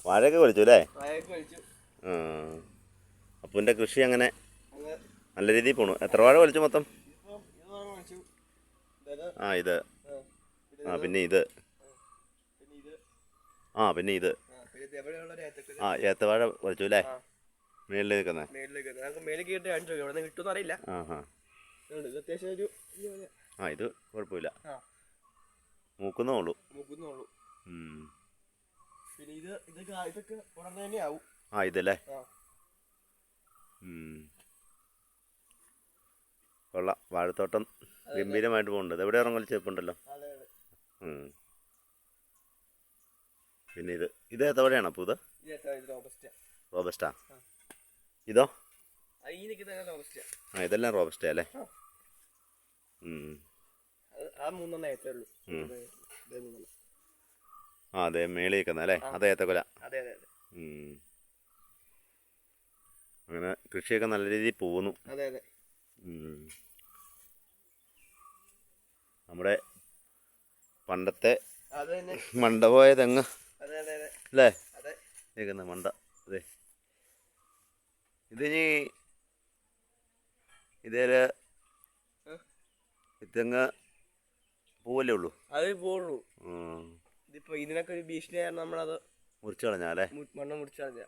വാഴയൊക്കെ കൊലിച്ചു അല്ലേ? വാഴയൊക്കെ കൊലിച്ചു. അപ്പൂൻ്റെ കൃഷി അങ്ങനെ നല്ല രീതിയിൽ പോണു. എത്ര വാഴ കൊലിച്ചു മൊത്തം? ഇത് പിന്നെ ഇത് പിന്നെ ഇത് ഏത്തവാഴ കൊലിച്ചു അല്ലേ? മേളിൽ നിൽക്കുന്നത് കിട്ടുമെന്ന് അറിയില്ല. ഇത് കുഴപ്പമില്ല, മൂക്കുന്നേ ഉള്ളൂ. പിന്നെ ഇതൊക്കെ ഉടനെ തന്നെ ആവും. ഇതല്ലേ? കൊള്ളാം. വാഴത്തോട്ടം ഗംഭീരമായിട്ട് പോകുന്നുണ്ട്. എവിടെ ഇറങ്ങൽ ചെപ്പുണ്ടല്ലോ. പിന്നെ ഇത് ഏത്തവാഴയാണോ അപ്പോൾ? റോബസ്റ്റാ. ഇതോ? ഇതെല്ലാം റോബസ്റ്റാ അല്ലേ? അതെ, മേളിൽ നിൽക്കുന്ന അല്ലേ? അത് ഏത്തക്കൊല. അങ്ങനെ കൃഷിയൊക്കെ നല്ല രീതിയിൽ പോകുന്നു. നമ്മുടെ പണ്ടത്തെ മണ്ട പോയ തെങ്ങ് അല്ലേ നിൽക്കുന്ന മണ്ട. അതെ, ഇതിനി ഇതേല് തെങ്ങ് പോവല്ലേ ഉള്ളൂ. അത് പോവുള്ളൂ. ഇതിപ്പോ ഇതിനൊക്കെ ഒരു ഭീഷണിയായിരുന്നു, നമ്മളത് മുറിച്ചു കളഞ്ഞാലേ? മണ്ണ് മുറിച്ചു കളഞ്ഞ.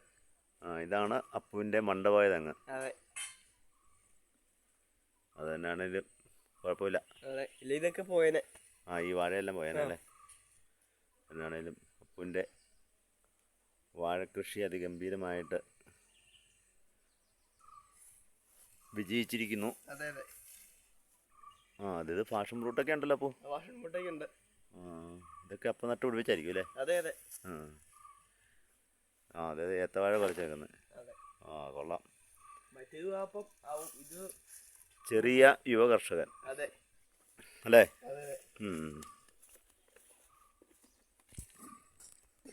ഇതാണ് അപ്പുവിൻ്റെ മണ്ടപോയ തെങ്ങ്. അതെ, അത് തന്നെയാണേലും കുഴപ്പമില്ല. അതെ, ഇല്ല ഇതൊക്കെ പോയേനെ. ഈ വാഴയെല്ലാം പോയേനല്ലേ? എന്നാണേലും അപ്പുവിൻ്റെ വാഴക്കൃഷി അതിഗംഭീരമായിട്ട് വിജയിച്ചിരിക്കുന്നു. അതെ അതെ. ഇത് ഫാഷൻ ഫ്രൂട്ടൊക്കെ ഉണ്ടല്ലോ അപ്പോൾ? ഫാഷൻ ഫ്രൂട്ടൊക്കെ ഉണ്ട്. ഇതൊക്കെ അപ്പം നട്ട് പിടിപ്പിച്ചായിരിക്കും അല്ലേ? അതെ അതെ. അതെ, ഏത്തവാഴ പറിച്ചേക്കുന്നത്. കൊള്ളാം. ഇത് ചെറിയ യുവ കർഷകൻ അതെ അല്ലേ? അതെ.